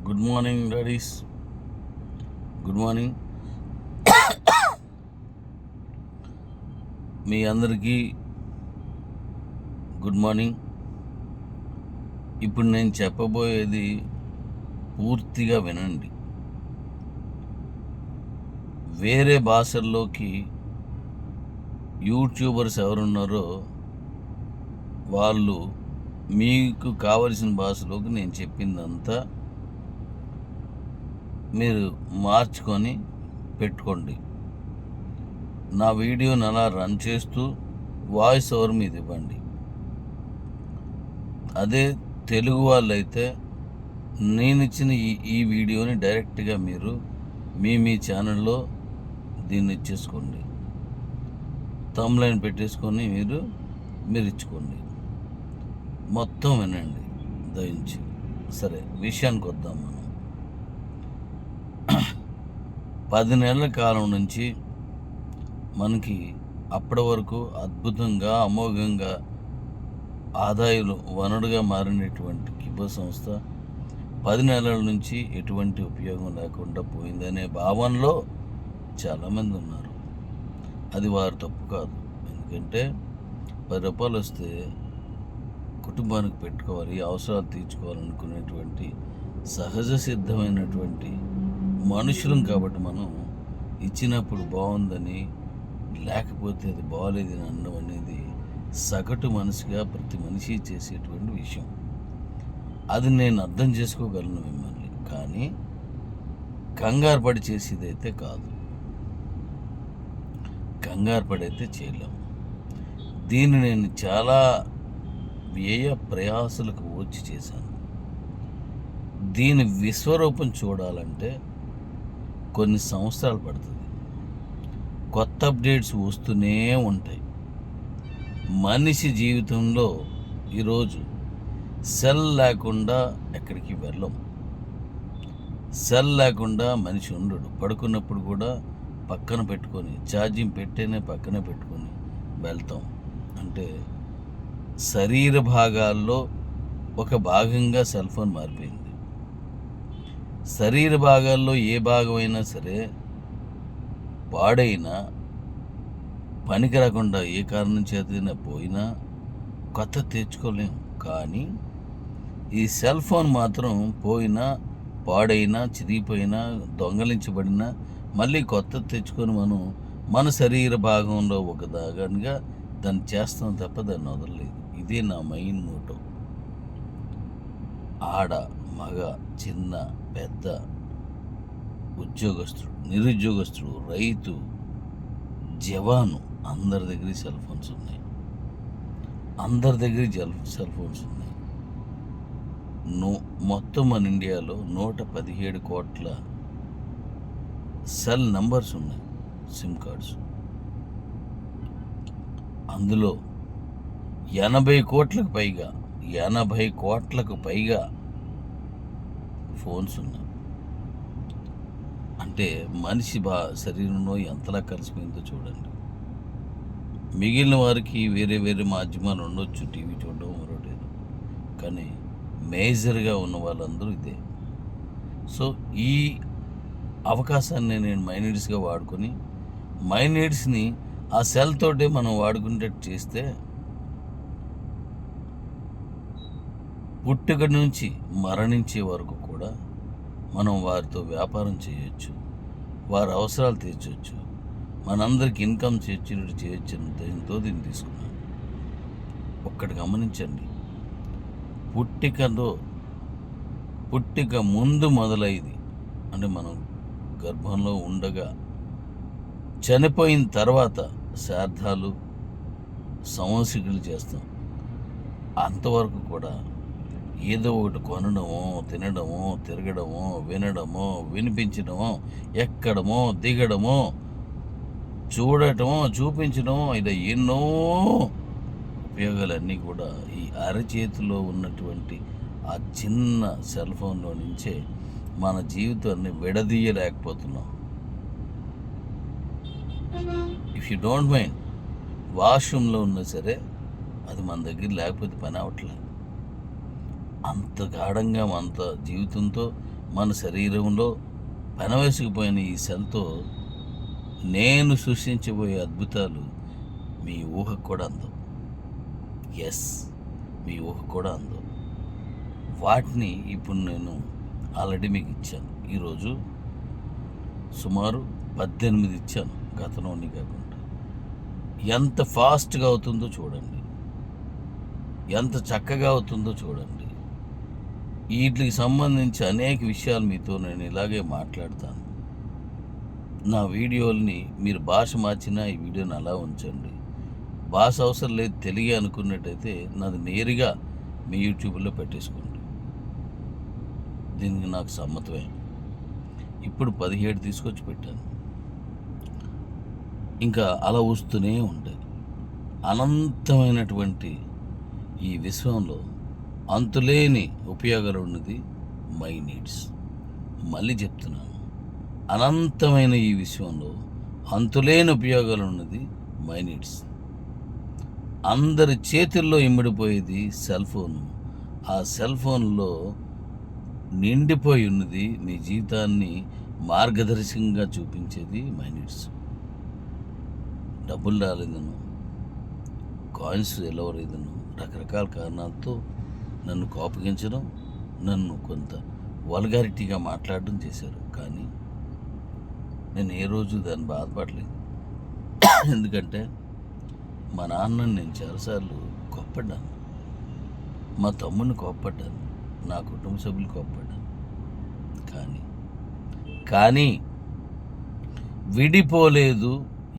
Good morning daddy's, good morning. మీ అందరికీ good morning. ఇప్పుడు నేను చెప్పబోయేది పూర్తిగా వినండి. వేరే భాషల్లోకి యూట్యూబర్స్ ఎవరున్నారో వాళ్ళు మీకు కావలసిన భాషలోకి నేను చెప్పిందంతా మీరు మార్చుకొని పెట్టుకోండి. నా వీడియోని అలా రన్ చేస్తూ వాయిస్ ఓవర్ మీద ఇవ్వండి. అదే తెలుగు వాళ్ళైతే నేను ఇచ్చిన ఈ వీడియోని డైరెక్ట్గా మీరు మీ ఛానల్లో దీన్ని ఇచ్చేసుకోండి, థంబ్నెయిల్ పెట్టేసుకొని మీరు ఇచ్చుకోండి. మొత్తం వినండి దయించి. సరే, విషయానికి వద్దాం. మనం 10 నెలల కాలం నుంచి మనకి అప్పటి వరకు అద్భుతంగా అమోఘంగా ఆదాయాలు వనరుగా మారినటువంటి కిబో సంస్థ 10 నెలల నుంచి ఎటువంటి ఉపయోగం లేకుండా పోయిందనే భావనలో చాలామంది ఉన్నారు. అది వారు తప్పు కాదు. ఎందుకంటే 10 రూపాయలు వస్తే కుటుంబానికి పెట్టుకోవాలి, అవసరాలు తీర్చుకోవాలనుకునేటువంటి సహజ సిద్ధమైనటువంటి మనుషులం కాబట్టి మనం ఇచ్చినప్పుడు బాగుందని, లేకపోతే అది బాగోలేదని అనడం అనేది సగటు మనిషిగా ప్రతి మనిషి చేసేటువంటి విషయం. అది నేను అర్థం చేసుకోగలను మిమ్మల్ని, కానీ కంగారు పడి చేసేదైతే కాదు. కంగారు పడైతే చేయలేము. దీన్ని నేను చాలా వ్యయ ప్రయాసాలకు వచ్చి చేశాను. దీని విశ్వరూపం చూడాలంటే కొన్ని సంవత్సరాలు పడుతుంది. కొత్త అప్డేట్స్ వస్తూనే ఉంటాయి. మనిషి జీవితంలో ఈరోజు సెల్ లేకుండా ఎక్కడికి వెళ్ళం. సెల్ లేకుండా మనిషి ఉండడు. పడుకున్నప్పుడు కూడా పక్కన పెట్టుకొని, ఛార్జింగ్ పెట్టేనే పక్కన పెట్టుకొని వెళ్తాం. అంటే శరీర భాగాల్లో ఒక భాగంగా సెల్ ఫోన్ మారిపోయింది. శరీర భాగాల్లో ఏ భాగమైనా సరే పాడైనా, పనికి రాకుండా ఏ కారణం చేతైనా పోయినా కొత్త తెచ్చుకోలేము. కానీ ఈ సెల్ ఫోన్ మాత్రం పోయినా, పాడైనా, చిరిగిపోయినా, దొంగలించబడినా మళ్ళీ కొత్త తెచ్చుకొని మన శరీర భాగంలో ఒక దానిగా దాన్ని చేస్తాం తప్ప దాన్ని వదలలేదు. ఇదే నా మెయిన్ మోటో. ఆడ, మగ, చిన్న, పెద్ద, ఉద్యోగస్తుడు, నిరుద్యోగస్తుడు, రైతు, జవాను, అందరి దగ్గర సెల్ ఫోన్స్ ఉన్నాయి. అందరి దగ్గర సెల్ ఫోన్స్ ఉన్నాయి. మొత్తం మన ఇండియాలో 117 కోట్ల సెల్ నంబర్స్ ఉన్నాయి, సిమ్ కార్డ్స్. అందులో 80 కోట్లకు పైగా ఫోన్స్ ఉన్నాయి. అంటే మనిషి శరీరంలో ఎంతలా కలిసిపోయిందో చూడండి. మిగిలిన వారికి వేరే వేరే మాధ్యమాలు ఉండొచ్చు, టీవీ చూడడం మరొకటి, కానీ మేజర్గా ఉన్న వాళ్ళందరూ ఇదే. సో ఈ అవకాశాన్ని నేను మైనీడ్స్గా వాడుకొని, మైనీడ్స్ని ఆ సెల్ తోటే మనం వాడుకునేటట్టు చేస్తే పుట్టుక నుంచి మరణించే వరకు కూడా మనం వారితో వ్యాపారం చేయొచ్చు, వారి అవసరాలు తీర్చవచ్చు, మనందరికి ఇన్కమ్ చేయొచ్చు. దీంతో దీన్ని తీసుకున్నాను. ఒక్కటి గమనించండి, పుట్టిక ముందు మొదలైంది అంటే మనం గర్భంలో ఉండగా చనిపోయిన తర్వాత శ్రాద్ధాలు, సంవత్సరాలు చేస్తాం. అంతవరకు కూడా ఏదో ఒకటి కొనడమో, తినడమో, తిరగడమో, వినడమో, వినిపించడమో, ఎక్కడమో, దిగడమో, చూడటమో, చూపించడమో, ఇలా ఎన్నో ఉపయోగాలన్నీ కూడా ఈ అరచేతిలో ఉన్నటువంటి ఆ చిన్న సెల్ ఫోన్లో నుంచే మన జీవితాన్ని విడదీయలేకపోతున్నాం. ఇఫ్ యూ డోంట్ మైండ్, వాష్రూమ్లో ఉన్నా సరే అది మన దగ్గర లేకపోతే పని అవట్లేదు. అంత గాఢంగా అంత జీవితంతో మన శరీరంలో పెనవేసుకుపోయిన ఈ సెల్తో నేను సృష్టించబోయే అద్భుతాలు మీ ఊహకు కూడా అందవు. ఎస్, మీ ఊహకు కూడా అందవు. వాటిని ఇప్పుడు నేను ఆల్రెడీ మీకు ఇచ్చాను. ఈరోజు సుమారు 18 ఇచ్చాను, గతంలోని కాకుండా. ఎంత ఫాస్ట్గా అవుతుందో చూడండి, ఎంత చక్కగా అవుతుందో చూడండి. వీటికి సంబంధించి అనేక విషయాలు మీతో నేను ఇలాగే మాట్లాడతాను. నా వీడియోల్ని మీరు భాష మార్చినా ఈ వీడియోని అలా ఉంచండి. భాష అవసరం లేదు, తెలుగు అనుకున్నట్టయితే నాది నేరుగా మీ యూట్యూబ్లో పెట్టేసుకోండి. దీనికి నాకు సమ్మతమే. ఇప్పుడు 17 తీసుకొచ్చి పెట్టాను. ఇంకా అలా వస్తూనే ఉంటాయి. అనంతమైనటువంటి ఈ విశ్వంలో అంతులేని ఉపయోగాలు ఉన్నది మై నీడ్స్. మళ్ళీ చెప్తున్నాను, అనంతమైన ఈ విశ్వంలో అంతులేని ఉపయోగాలు ఉన్నది మై నీడ్స్. అందరి చేతుల్లో ఇమిడిపోయేది సెల్ ఫోన్. ఆ సెల్ ఫోన్లో నిండిపోయి ఉన్నది మీ జీవితాన్ని మార్గదర్శకంగా చూపించేది మై నీడ్స్. డబ్బులు రాలేదను, కాయిన్స్ ఎలవలేదను, రకరకాల కారణాలతో నన్ను కోపగించడం, నన్ను కొంత వల్గారిటీగా మాట్లాడడం చేశారు. కానీ నేను ఏ రోజు దాన్ని బాధపడలేదు. ఎందుకంటే మా నాన్నని నేను చాలాసార్లు కోప్పడ్డాను, మా తమ్ముడిని కోప్పడ్డాను, నా కుటుంబ సభ్యులు కోప్పడ్డాను. కానీ విడిపోలేదు,